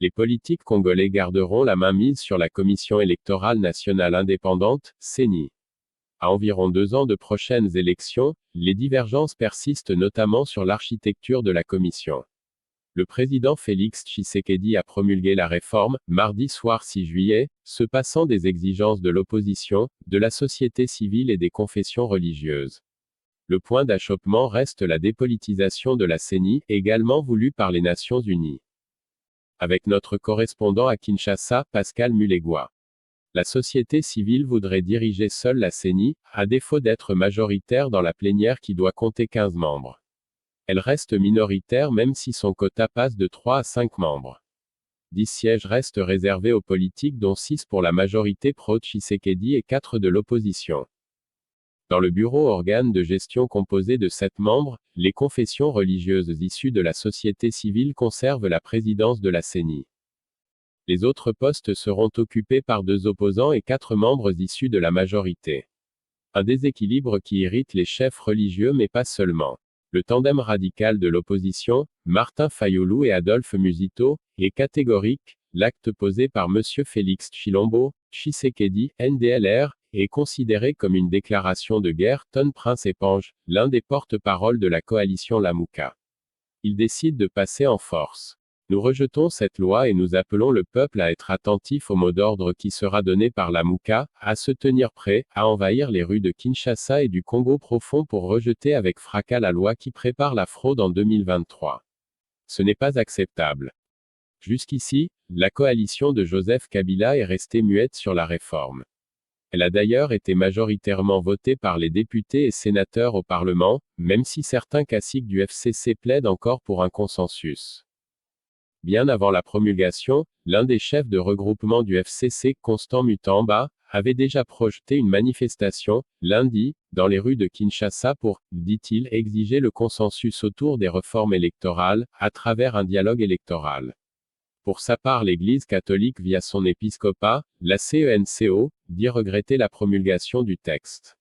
Les politiques congolais garderont la main mise sur la Commission électorale nationale indépendante, CENI. À environ 2 ans de prochaines élections, les divergences persistent notamment sur l'architecture de la commission. Le président Félix Tshisekedi a promulgué la réforme, mardi soir 6 juillet, se passant des exigences de l'opposition, de la société civile et des confessions religieuses. Le point d'achoppement reste la dépolitisation de la CENI, également voulue par les Nations Unies. Avec notre correspondant à Kinshasa, Pascal Mulegwa. La société civile voudrait diriger seule la CENI, à défaut d'être majoritaire dans la plénière qui doit compter 15 membres. Elle reste minoritaire même si son quota passe de 3 à 5 membres. 10 sièges restent réservés aux politiques dont 6 pour la majorité pro-Tshisekedi et 4 de l'opposition. Dans le bureau organe de gestion composé de 7 membres, les confessions religieuses issues de la société civile conservent la présidence de la CENI. Les autres postes seront occupés par 2 opposants et 4 membres issus de la majorité. Un déséquilibre qui irrite les chefs religieux mais pas seulement. Le tandem radical de l'opposition, Martin Fayoulou et Adolphe Musito, est catégorique. L'acte posé par M. Félix Tshilombo, Tshisekedi, NDLR, est considéré comme une déclaration de guerre. Ton Prince Épange, l'un des porte-parole de la coalition Lamuka. Il décide de passer en force. Nous rejetons cette loi et nous appelons le peuple à être attentif au mot d'ordre qui sera donné par Lamuka, à se tenir prêt, à envahir les rues de Kinshasa et du Congo profond pour rejeter avec fracas la loi qui prépare la fraude en 2023. Ce n'est pas acceptable. Jusqu'ici, la coalition de Joseph Kabila est restée muette sur la réforme. Elle a d'ailleurs été majoritairement votée par les députés et sénateurs au Parlement, même si certains caciques du FCC plaident encore pour un consensus. Bien avant la promulgation, l'un des chefs de regroupement du FCC, Constant Mutamba, avait déjà projeté une manifestation, lundi, dans les rues de Kinshasa pour, dit-il, exiger le consensus autour des réformes électorales, à travers un dialogue électoral. Pour sa part, l'Église catholique via son épiscopat, la CENCO, dit regretter la promulgation du texte.